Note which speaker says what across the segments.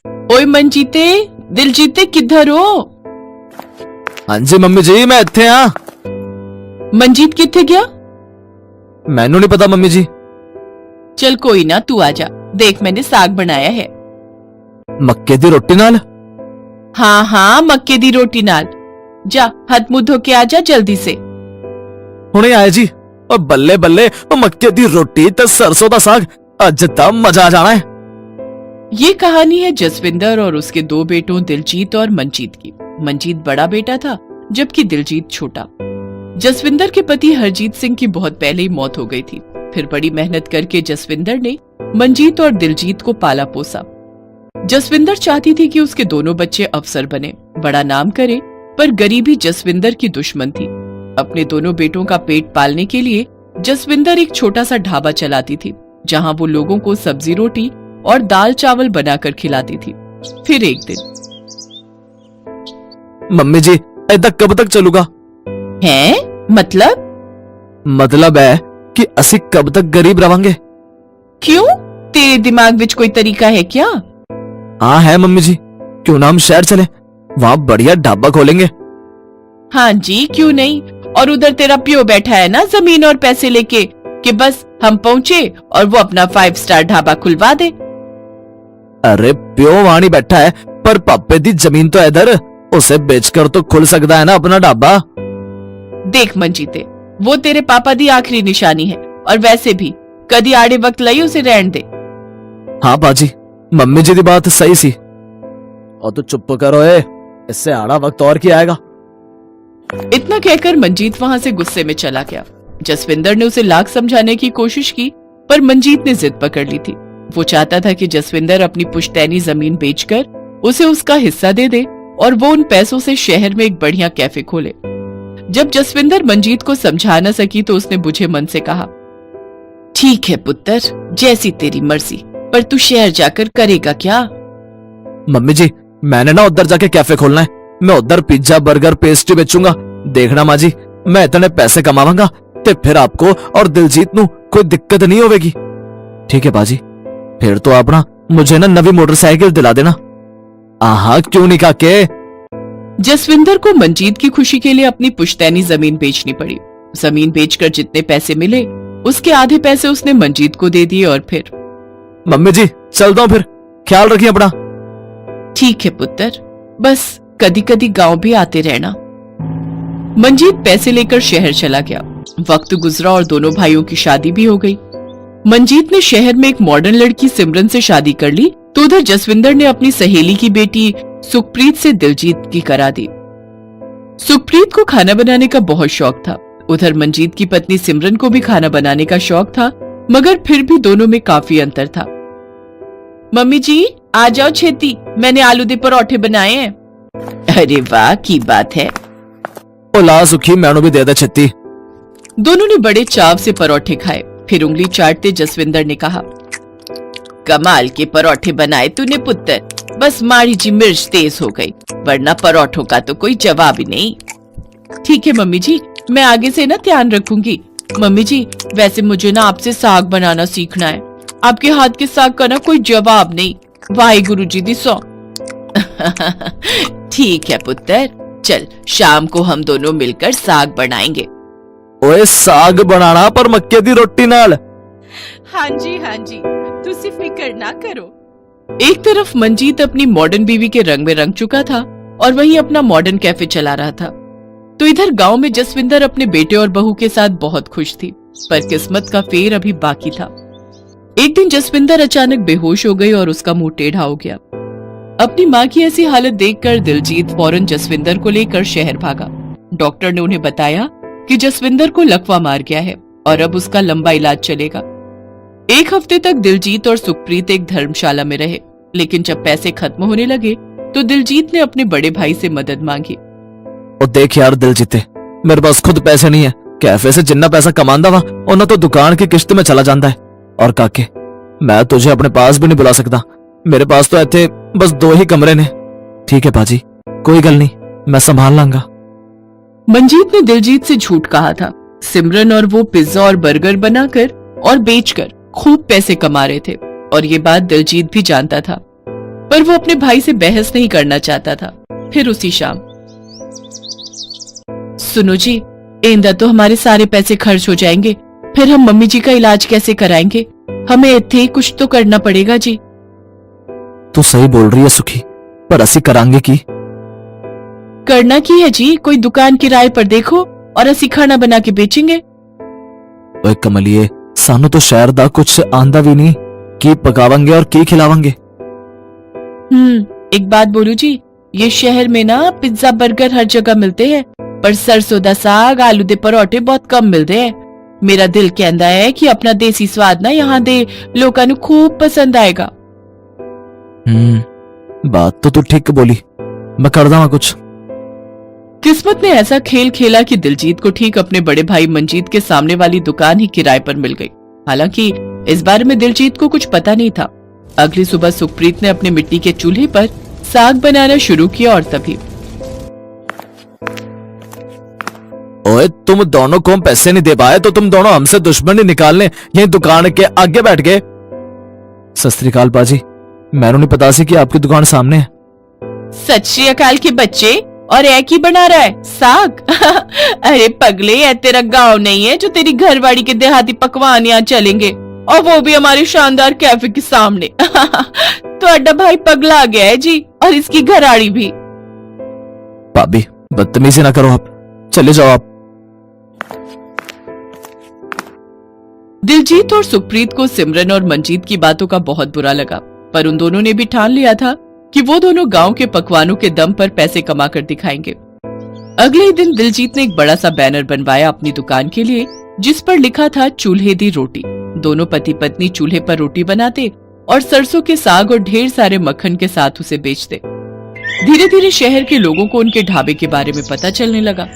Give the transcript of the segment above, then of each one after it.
Speaker 1: ओए मनजीते, दिलजीते किधर हो?
Speaker 2: हाँ जी मम्मी जी, मैं इत्थे हाँ।
Speaker 1: मनजीत किथे गया?
Speaker 2: मैनू नहीं पता मम्मी जी।
Speaker 1: चल कोई ना, तू आजा, देख मैंने साग बनाया है।
Speaker 2: मक्के दी रोटी नाल?
Speaker 1: हाँ हाँ, मक्के दी रोटी नाल। जा हाथ मुंह धो के आजा जल्दी से।
Speaker 2: हुणे आए जी। और बल्ले बल्ले, और मक्के दी रोटी ते सरसों दा साग, अज ता मजा आ जाना है।
Speaker 1: ये कहानी है जसविंदर और उसके दो बेटों दिलजीत और मंजीत की। मंजीत बड़ा बेटा था जबकि दिलजीत छोटा। जसविंदर के पति हरजीत सिंह की बहुत पहले ही मौत हो गई थी। फिर बड़ी मेहनत करके जसविंदर ने मंजीत और दिलजीत को पाला पोसा। जसविंदर चाहती थी कि उसके दोनों बच्चे अफसर बने, बड़ा नाम करे, पर गरीबी जसविंदर की दुश्मन थी। अपने दोनों बेटों का पेट पालने के लिए जसविंदर एक छोटा सा ढाबा चलाती थी, जहां वो लोगों को सब्जी रोटी और दाल चावल बनाकर खिलाती थी। फिर एक दिन,
Speaker 2: मम्मी जी ऐदा कब तक चलूगा?
Speaker 1: हैं?
Speaker 2: मतलब है कि असी कब तक गरीब रवांगे?
Speaker 1: क्यों? तेरे दिमाग में कोई तरीका है क्या?
Speaker 2: हाँ है मम्मी जी, क्यों ना हम शहर चले, वहाँ बढ़िया ढाबा खोलेंगे।
Speaker 1: हाँ जी, क्यों नहीं। और उधर तेरा प्यो बैठा है ना जमीन और पैसे लेके, कि बस हम पहुँचे और वो अपना 5 स्टार ढाबा खुलवा दे।
Speaker 2: अरे प्यो वहाँ नहीं बैठा है, पर पापे दी जमीन तो इधर, उसे बेचकर तो खुल सकता है ना अपना ढाबा।
Speaker 1: देख मंजीते, वो तेरे पापा दी आखिरी निशानी है, और वैसे भी कदी आड़े वक्त लई उसे रहन दे।
Speaker 2: हाँ बाजी, मम्मी जी की बात सही सी। और तू चुप करो, इससे आड़ा वक्त और क्या आएगा।
Speaker 1: इतना कहकर मंजीत वहां से गुस्से में चला गया। जसविंदर ने उसे लाख समझाने की कोशिश की, पर मंजीत ने जिद पकड़ ली थी। वो चाहता था कि जसविंदर अपनी पुश्तैनी जमीन बेचकर उसे उसका हिस्सा दे दे और वो उन पैसों से शहर में एक बढ़िया कैफे खोले। जब जसविंदर मंजीत को समझा न सकी तो उसने बुझे मन से कहा, ठीक है पुत्र, जैसी तेरी मर्जी, पर तू शहर जाकर करेगा क्या?
Speaker 2: मम्मी जी, मैंने ना उधर जाके कैफे खोलना है। मैं उधर पिज्जा बर्गर पेस्ट्री बेचूंगा। देखना माँ जी, मैं इतने पैसे कमावांगा तो फिर आपको और दिलजीत नू कोई दिक्कत नहीं होगी। ठीक है बाजी, फिर तो आप ना मुझे ना नवी मोटरसाइकिल दिला देना। आहा, क्यों नहीं काके।
Speaker 1: जसविंदर को मंजीत की खुशी के लिए अपनी पुश्तैनी जमीन बेचनी पड़ी। जमीन बेचकर जितने पैसे मिले उसके आधे पैसे उसने मंजीत को दे दिए। और फिर,
Speaker 2: मम्मी जी चलता हूँ, फिर ख्याल रखिए अपना।
Speaker 1: ठीक है पुत्र, बस कदी कदी गांव भी आते रहना। मंजीत पैसे लेकर शहर चला गया। वक्त गुजरा और दोनों भाइयों की शादी भी हो गई। मंजीत ने शहर में एक मॉडर्न लड़की सिमरन से शादी कर ली, तो उधर जसविंदर ने अपनी सहेली की बेटी सुखप्रीत से दिलजीत की करा दी। सुखप्रीत को खाना बनाने का बहुत शौक था। उधर मंजीत की पत्नी सिमरन को भी खाना बनाने का शौक था, मगर फिर भी दोनों में काफी अंतर था। मम्मी जी आ जाओ छेती, मैंने आलू दे परोठे बनाए हैं। अरे वाह, की बात है।
Speaker 2: ओ ला सुखी, मैनू भी दे दे छत्ती।
Speaker 1: दोनों ने बड़े चाव से परोठे खाए। फिर उंगली चाटते जसविंदर ने कहा, कमाल के परोठे बनाए तूने पुत्र, बस माड़ी जी मिर्च तेज हो गई, वरना परोठों का तो कोई जवाब ही नहीं। ठीक है मम्मी जी, मैं आगे से ना ध्यान रखूंगी। मम्मी जी, वैसे मुझे ना आपसे साग बनाना सीखना है। आपके हाथ के साग का ना कोई जवाब नहीं। वाहिगुरु जी दी सौ। ठीक है पुत्र, चल शाम को हम दोनों मिलकर साग बनाएंगे।
Speaker 2: ओए साग बनाना पर मक्के दी रोटी नाल।
Speaker 1: हाँ जी, तुसी फिक्र ना करो। एक तरफ मंजीत अपनी मॉडर्न बीवी के रंग में रंग चुका था और वहीं अपना मॉडर्न कैफे चला रहा था, तो इधर गांव में जसविंदर अपने बेटे और बहू के साथ बहुत खुश थी। पर किस्मत का फेर अभी बाकी था। एक दिन जसविंदर अचानक बेहोश हो गई और उसका मुंह टेढ़ा हो गया। अपनी माँ की ऐसी हालत देखकर दिलजीत फौरन जसविंदर को लेकर शहर भागा। डॉक्टर ने उन्हें बताया कि जसविंदर को लकवा मार गया है और अब उसका लंबा इलाज चलेगा। एक हफ्ते तक दिलजीत और सुखप्रीत एक धर्मशाला में रहे, लेकिन जब पैसे खत्म होने लगे तो दिलजीत ने अपने बड़े भाई से मदद मांगी।
Speaker 2: और देख यार दिलजीते, मेरे पास खुद पैसे नहीं है। कैफे से जिन्ना पैसा कमांदा वा उन्ना तो दुकान की किश्त में चला जाता है। और काके, मैं तुझे अपने पास भी नहीं बुला सकता। मेरे पास तो इत्थे बस 2 ही कमरे ने। ठीक है बाजी, कोई गल नहीं, मैं संभाल लांगा।
Speaker 1: मंजीत ने दिलजीत से झूठ कहा था। सिमरन और वो पिज्जा और बर्गर बनाकर और बेचकर खूब पैसे कमा रहे थे और ये बात दिलजीत भी जानता था। पर वो अपने भाई से बहस नहीं करना चाहता था। फिर उसी शाम, सुनो जी, इंदा तो हमारे सारे पैसे खर्च हो जाएंगे, फिर हम मम्मी जी का इलाज कैसे कराएंगे? हमें इत्थे ही कुछ तो करना पड़ेगा जी।
Speaker 2: तू सही बोल रही है सुखी, पर असी करांगे की?
Speaker 1: करना की है जी, कोई दुकान किराए पर देखो और असी खाना बना के बेचेंगे।
Speaker 2: ओए कमलिए, सानू तो शहर दा कुछ आंदा भी नहीं, की पकावांगे और की खिलावांगे।
Speaker 1: एक बात बोलू जी, ये शहर में ना पिज्जा बर्गर हर जगह मिलते हैं, पर सरसों दा साग आलू दे परोठे बहुत कम मिलते हैं। मेरा दिल कहता है कि अपना देसी स्वाद ना यहाँ दे लोकां नू खूब पसंद आएगा।
Speaker 2: बात तो तू ठीक बोली, मैं कर दूंगा कुछ।
Speaker 1: किस्मत ने ऐसा खेल खेला कि दिलजीत को ठीक अपने बड़े भाई मंजीत के सामने वाली दुकान ही किराए पर मिल गई। हालांकि इस बारे में दिलजीत को कुछ पता नहीं था। अगली सुबह सुखप्रीत ने अपने मिट्टी के चूल्हे पर साग बनाना शुरू किया और तभी
Speaker 2: ओए, तुम दोनों को हम पैसे नहीं दे पाए तो तुम दोनों हमसे दुश्मनी निकालने यही दुकान के आगे बैठ गए। सत श्री अकाल पाजी, मैंने नहीं पता सी कि आपकी दुकान सामने है।
Speaker 1: सत श्री अकाल के बच्चे, और एक ही बना रहा है साग? अरे पगले, ये तेरा गांव नहीं है जो तेरी घरवाड़ी के देहाती पकवान यहाँ चलेंगे, और वो भी हमारे शानदार कैफे के सामने। तो अड्डा भाई पगला गया है जी, और इसकी घराड़ी भी।
Speaker 2: भाभी बदतमीजी ना करो, आप चले जाओ आप।
Speaker 1: दिलजीत और सुखप्रीत को सिमरन और मंजीत की बातों का बहुत बुरा लगा, पर उन दोनों ने भी ठान लिया था कि वो दोनों गांव के पकवानों के दम पर पैसे कमा कर दिखाएंगे। अगले ही दिन दिलजीत ने एक बड़ा सा बैनर बनवाया अपनी दुकान के लिए, जिस पर लिखा था चूल्हे दी रोटी। दोनों पति पत्नी चूल्हे पर रोटी बनाते और सरसों के साग और ढेर सारे मक्खन के साथ उसे बेचते। धीरे धीरे शहर के लोगों को उनके ढाबे के बारे में पता चलने लगा।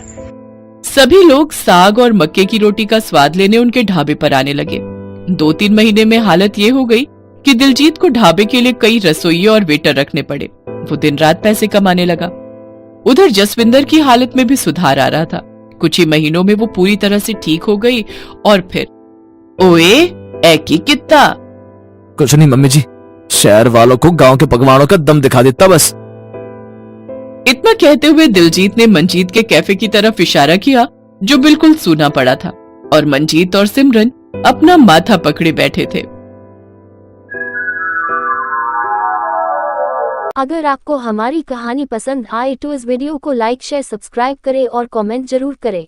Speaker 1: सभी लोग साग और मक्के की रोटी का स्वाद लेने उनके ढाबे पर आने लगे। 2-3 महीने में हालत ये हो गई कि दिलजीत को ढाबे के लिए कई रसोइये और वेटर रखने पड़े। वो दिन रात पैसे कमाने लगा। उधर जसविंदर की हालत में भी सुधार आ रहा था। कुछ ही महीनों में वो पूरी तरह से ठीक हो गई। और फिर ओए ऐकी कितना?
Speaker 2: कुछ नहीं मम्मी जी, शहर वालों को गांव के पकवानों का दम दिखा देता बस।
Speaker 1: इतना कहते हुए दिलजीत ने मंजीत के कैफे की तरफ इशारा किया, जो बिल्कुल सूना पड़ा था, और मंजीत और सिमरन अपना माथा पकड़े बैठे थे।
Speaker 3: अगर आपको हमारी कहानी पसंद आए तो इस वीडियो को लाइक शेयर सब्सक्राइब करें और कमेंट जरूर करें।